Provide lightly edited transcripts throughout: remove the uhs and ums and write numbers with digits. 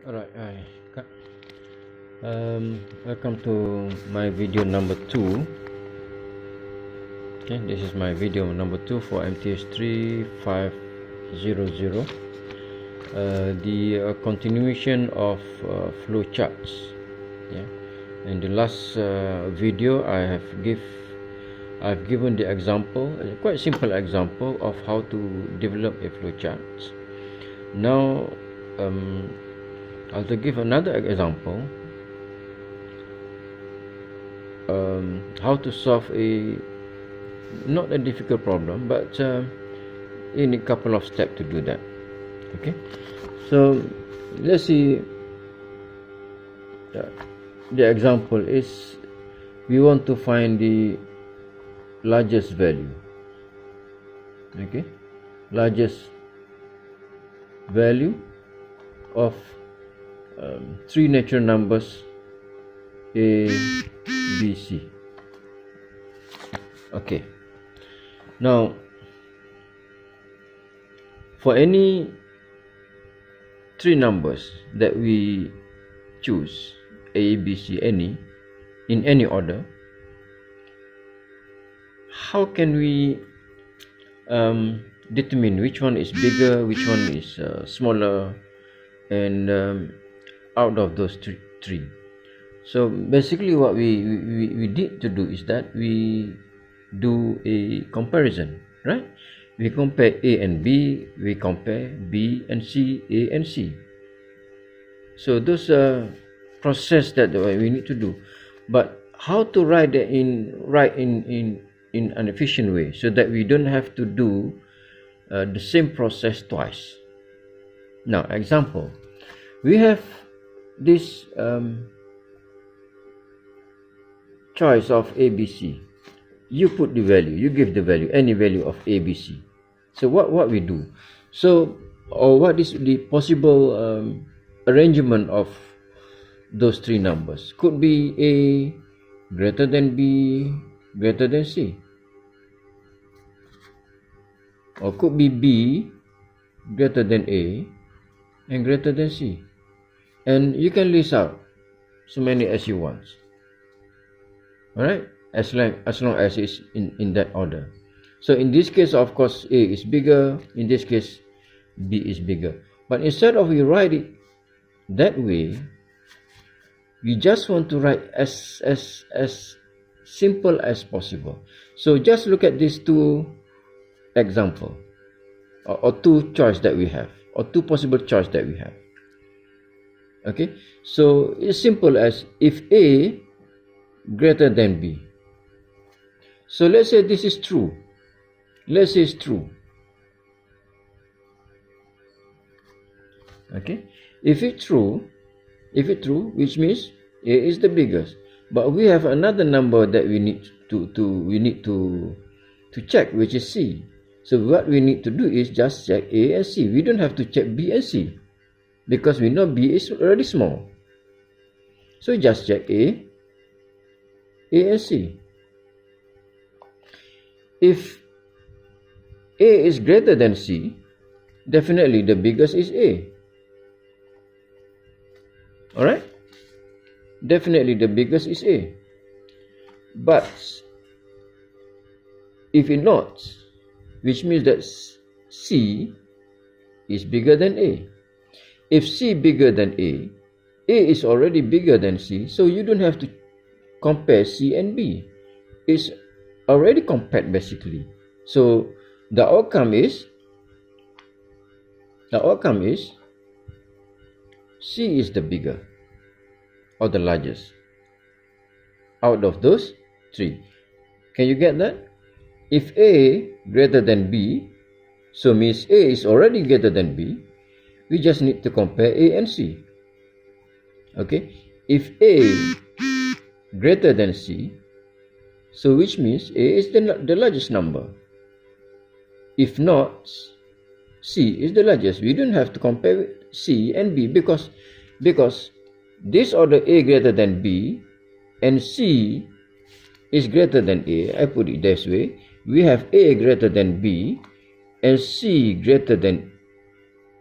Alright, hi. Welcome to my video number 2. Okay, this is my video number 2 for mth3500. The continuation of flowcharts. Yeah, in the last video, I've given the example, a quite simple example of how to develop a flowchart. Now, I'll give another example, how to solve not a difficult problem, but in a couple of steps to do that. Okay, so let's see. The example is we want to find the largest value. Okay, largest value of three natural numbers A, B, C. Okay. Now, for any three numbers that we choose, A, B, C, in any order, how can we determine which one is bigger, which one is smaller, and out of those three? So basically what we need to do is that we do a comparison, right? We compare A and B, we compare B and C, A and C. So those are process that we need to do. But how to write that in an efficient way so that we don't have to do the same process twice. Now, example, we have this choice of A, B, C. You put the value, you give the value, any value of A, B, C. So what we do? So, or what is the possible arrangement of those three numbers? Could be A greater than B greater than C, or could be B greater than A and greater than C. And you can list out so many as you want. Alright, as long as it's in that order. So in this case, of course, A is bigger. In this case, B is bigger. But instead of we write it that way, we just want to write as simple as possible. So just look at these two examples, or two choice that we have, or two possible choice that we have. Okay, so it's simple as if A greater than B. So let's say this is true. Let's say it's true. Okay, if it's true, which means A is the biggest. But we have another number that we need to check, which is C. So what we need to do is just check A and C. We don't have to check B and C, because we know B is already small. So just check A and C. If A is greater than C, definitely the biggest is A. Alright? Definitely the biggest is A. But if it's not, which means that C is bigger than A. If C bigger than A is already bigger than C, so you don't have to compare C and B. It's already compared basically. So the outcome is C is the bigger or the largest out of those three. Can you get that? If A greater than B, so means A is already greater than B. We just need to compare A and C. Okay, if A greater than C, so which means A is the largest number. If not, C is the largest. We don't have to compare C and B because this order A greater than B and C is greater than A. I put it this way. We have A greater than B and C greater than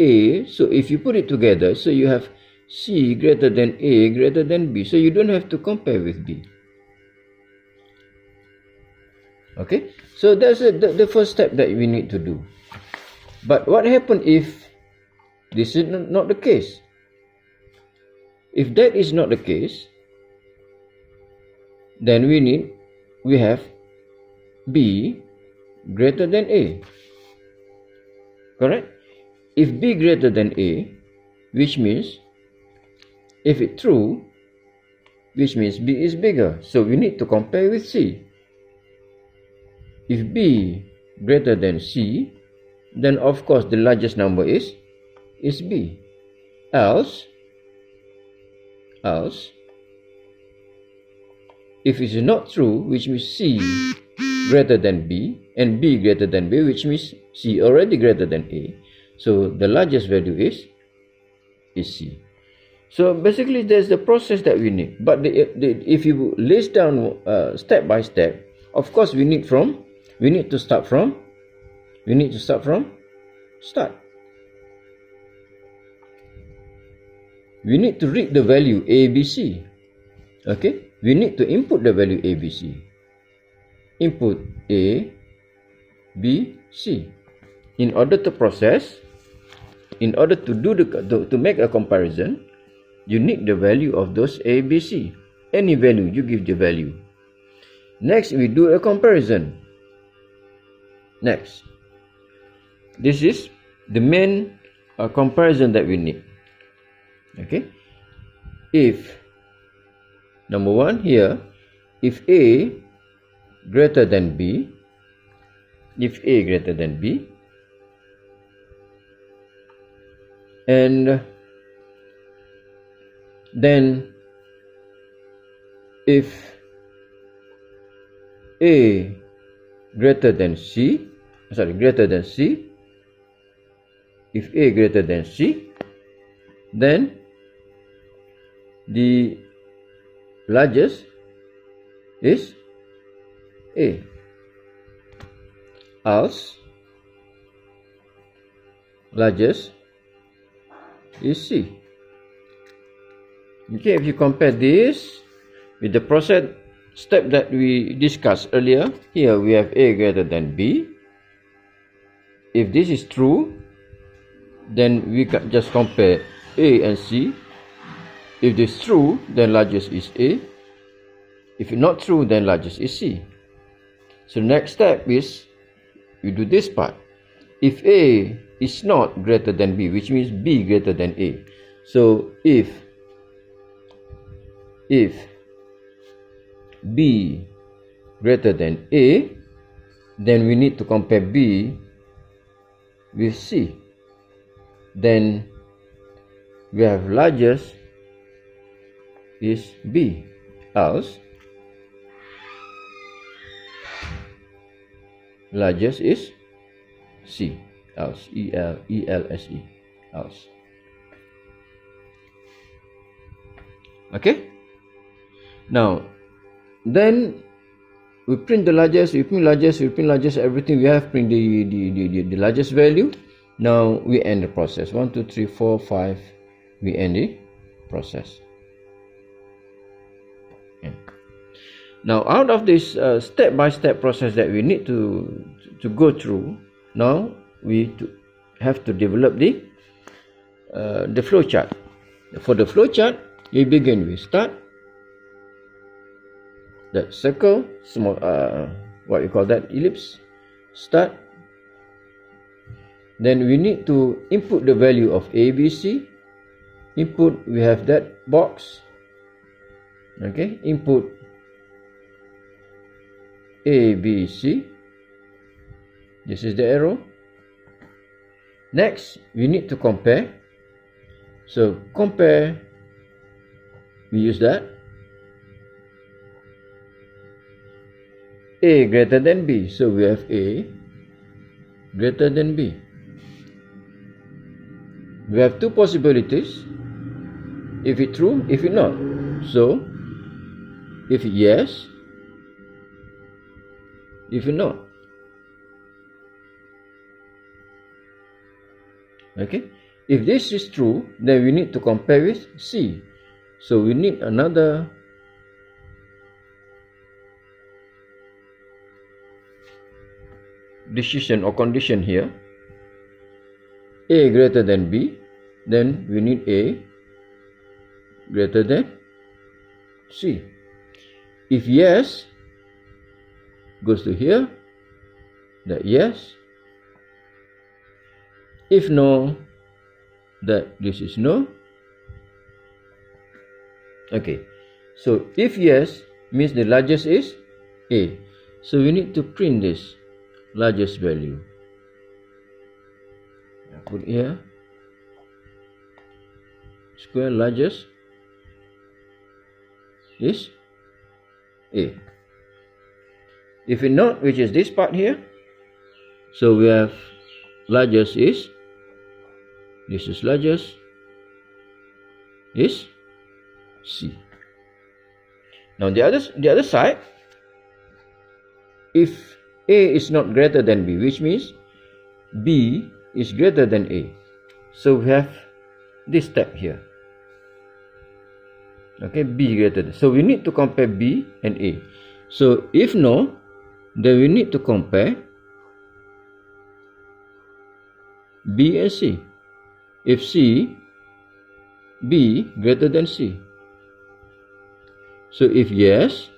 A. So if you put it together, so you have C greater than A greater than B. So you don't have to compare with B. Okay, so that's the first step that we need to do. But what happens if this is not the case? If that is not the case, then we have B greater than A. Correct? If B greater than A, which means if it's true, which means B is bigger. So we need to compare with C. If B greater than C, then of course the largest number is B. Else, if it is not true, which means C greater than B and B greater than B, which means C already greater than A. So the largest value is C. So basically that's the process that we need. But if you list down step by step, of course we need to start from start. We need to read the value A, B, C. Okay, we need to input the value A, B, C. Input A, B, C. In order to process, in order to do to make a comparison, you need the value of those A, B, C. Any value, you give the value. Next, we do a comparison. Next, this is the main comparison that we need. Okay, if number one here, if A greater than B, and then if A greater than C, if A greater than C, then the largest is A. Else, largest is C. Okay, if you compare this with the process step that we discussed earlier, here we have A greater than B. If this is true, then we can just compare A and C. If this is true, then largest is A. If it's not true, then largest is C. So next step is we do this part. If A is not greater than B, which means B greater than A. So if B greater than A, then we need to compare B with C. Then we have largest is B. Else, largest is C. Else, E-L-S-E, else. Okay. Now, then we print the largest, everything. We have print the largest value. Now we end the process. 1, 2, 3, 4, 5. We end the process. Okay. Now, out of this step-by-step process that we need to go through, now we have to develop the flow chart. For the flow chart, we begin with start, that circle, small what you call that, ellipse, start. Then we need to input the value of A, B, C. Input, we have that box. Okay, input A, B, C. This is the arrow. Next, we need to compare. So compare, we use that. A greater than B. So we have A greater than B. We have two possibilities. If it's true, if it's not. So, if yes, if not. Okay. If this is true, then we need to compare with C. So we need another decision or condition here. A greater than B, then we need A greater than C. If yes, goes to here, that yes. If no, that this is no. Okay, so if yes means the largest is A. So we need to print this largest value. I put here square largest is A. If not, which is this part here, so we have largest is, this is largest is C. Now the other side, if A is not greater than B, which means B is greater than A, so we have this step here. Okay, B greater than, so we need to compare B and A. So if no, then we need to compare B and C. If C, B greater than C. So if yes,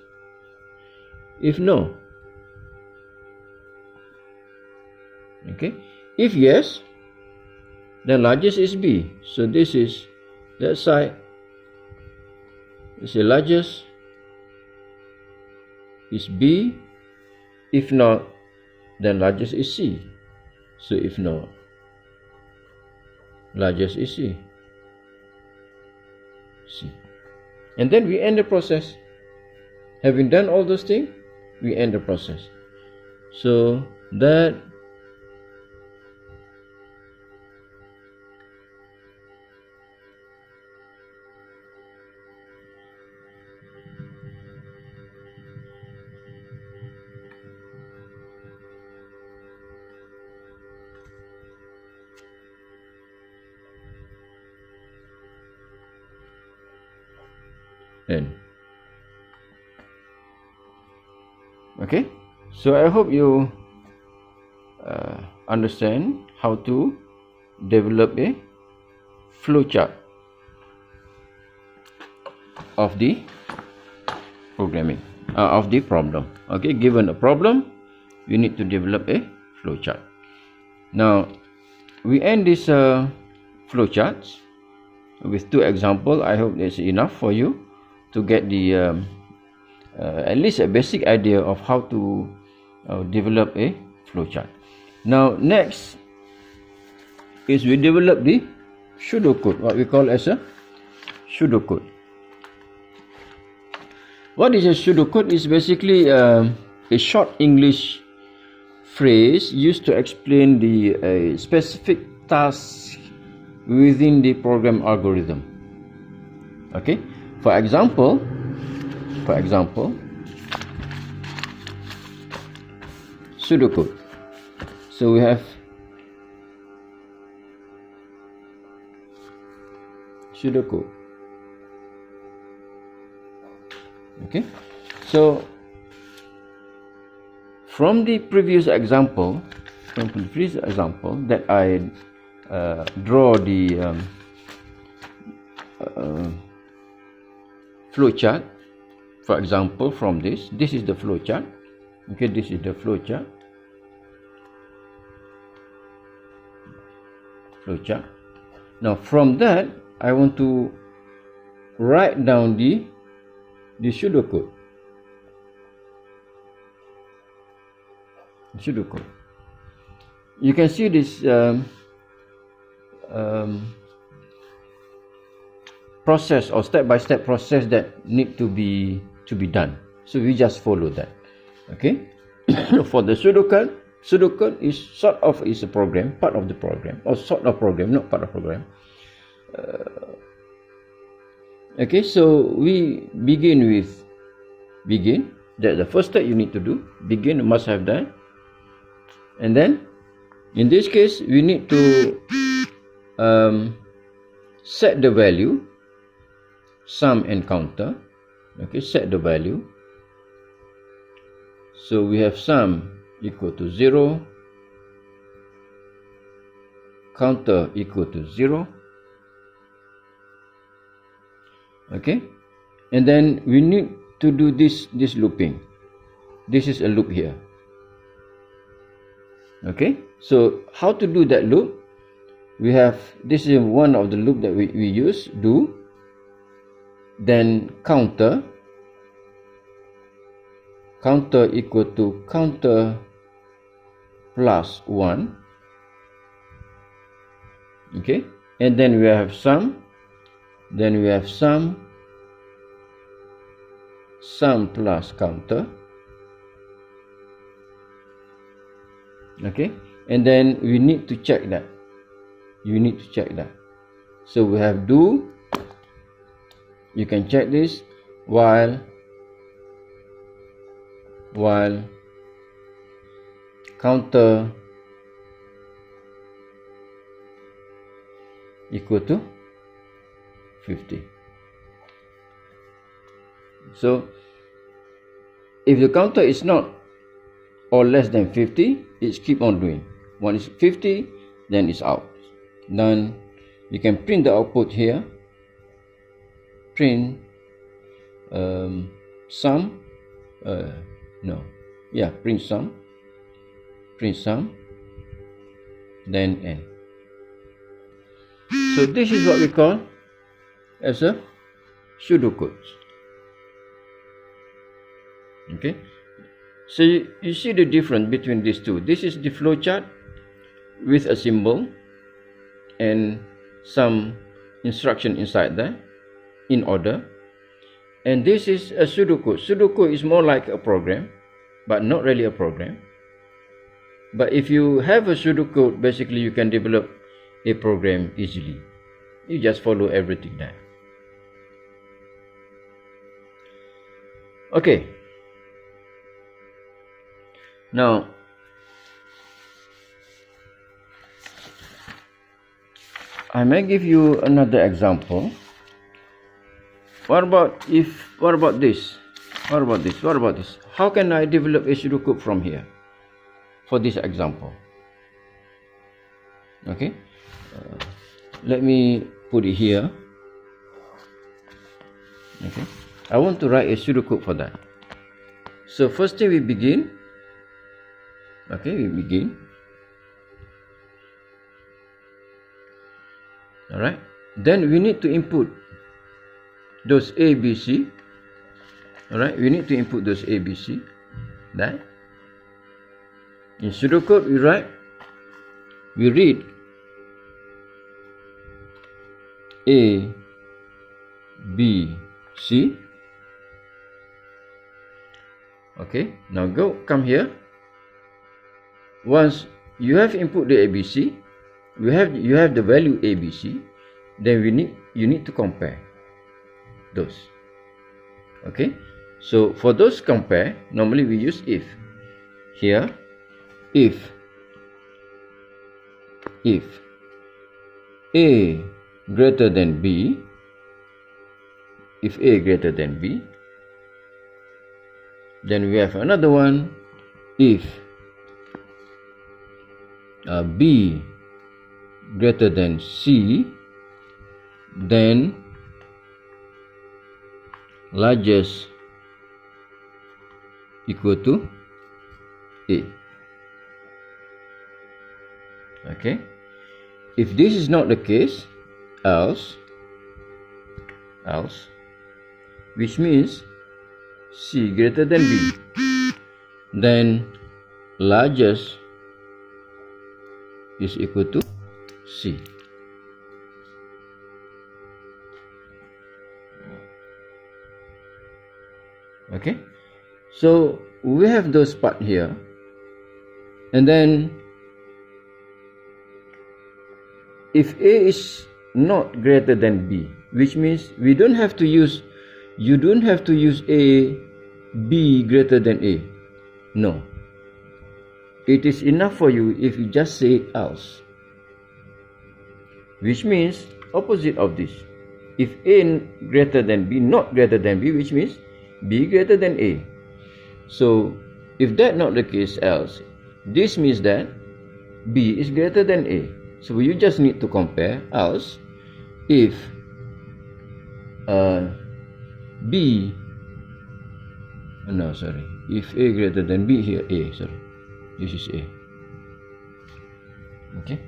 if no. Okay, if yes, then largest is B. So this is that side. This is largest is B. If not, then largest is C. So if not, largest is C. And then we end the process. Having done all those things, we end the process. So that end. Okay, so I hope you understand how to develop a flowchart of the programming, of the problem. Okay, given a problem, we need to develop a flowchart. Now we end this flowcharts with two examples. I hope that's enough for you to get the at least a basic idea of how to develop a flowchart. Now next is we develop the pseudocode, what we call as a pseudocode. What is a pseudocode? Is basically a short English phrase used to explain the specific task within the program algorithm. Okay, for example, pseudocode. So we have pseudocode. Okay, so from the previous example, that I draw the flowchart. For example, from this is the flowchart. Okay, this is the flowchart. Now from that, I want to write down the pseudocode. You can see this process or step-by-step process that need to be done. So we just follow that. Okay. For the pseudocode is sort of is a program, part of the program, or sort of program, not part of program. Okay, so we begin. That's the first step you need to do. Begin, you must have that. And then in this case we need to set the value sum and counter. Okay, set the value. So we have sum equal to 0, counter equal to 0. Okay, and then we need to do this looping. This is a loop here. Okay, so how to do that loop? We have, this is one of the loop that we use, do, then counter equal to counter plus 1. Okay, and then we have sum, then we have sum plus counter. Okay, and then we need to check that. You need to check that. So we have do, you can check this, while counter equal to 50. So if the counter is not or less than 50, it's keep on doing. Once it's 50, then it's out. Then you can print the output here. Print sum. Print sum, then n. So this is what we call as a pseudocode. Okay, so you see the difference between these two. This is the flowchart with a symbol and some instruction inside there in order, and this is a pseudocode. Pseudocode is more like a program, but not really a program. But if you have a pseudocode, basically you can develop a program easily. You just follow everything there. Okay, now I may give you another example. What about this? How can I develop a pseudocode from here for this example? Okay, let me put it here. Okay, I want to write a pseudocode for that. So first thing we begin. Okay, we begin. Alright, then we need to input those A, B, C. Alright, we need to input those A, B, C. That in pseudocode we read A, B, C. Okay, now come here. Once you have input the ABC, you have the value ABC, then you need to compare those. Okay, so for those compare, normally we use if. Here, if A greater than B, if A greater than B, then we have another one, if B greater than C, then largest equal to A. Okay, if this is not the case, else, which means C greater than B, then largest is equal to C. Okay, so we have those part here, and then if A is not greater than B, which means you don't have to use A, B greater than A. No, it is enough for you if you just say else. which means opposite of this. If A greater than B, not greater than B, which means B greater than A. So if that not the case, else this means that B is greater than A. So you just need to compare. Else if if A greater than B, here A, sorry, this is A. Okay.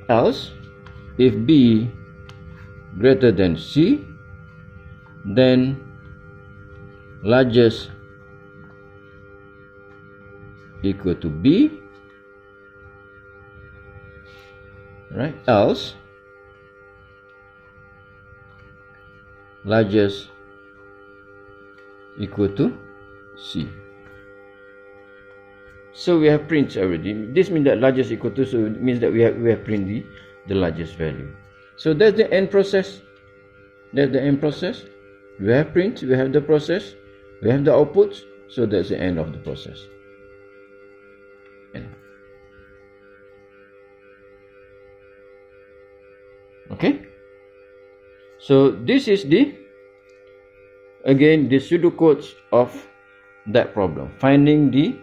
Else if B greater than C, then largest equal to B, right? Else largest equal to C. So we have print already. This means that largest equal to, so it means that we have print the largest value. So that's the end process. That's the end process. We have print, we have the process, we have the outputs. So that's the end of the process. Okay. So this is again the pseudocodes of that problem. Finding the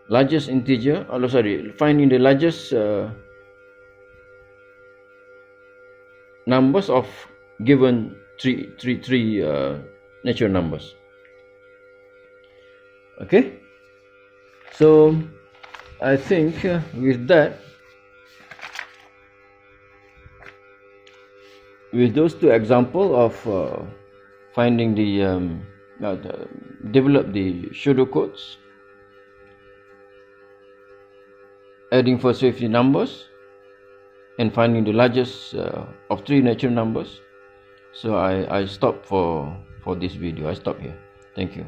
largest integer, finding the largest numbers of given three natural numbers. Okay. So I think with that, with those two examples of finding develop the pseudocodes, adding for safety numbers, and finding the largest of three natural numbers. So I stop for this video. I stop here. Thank you.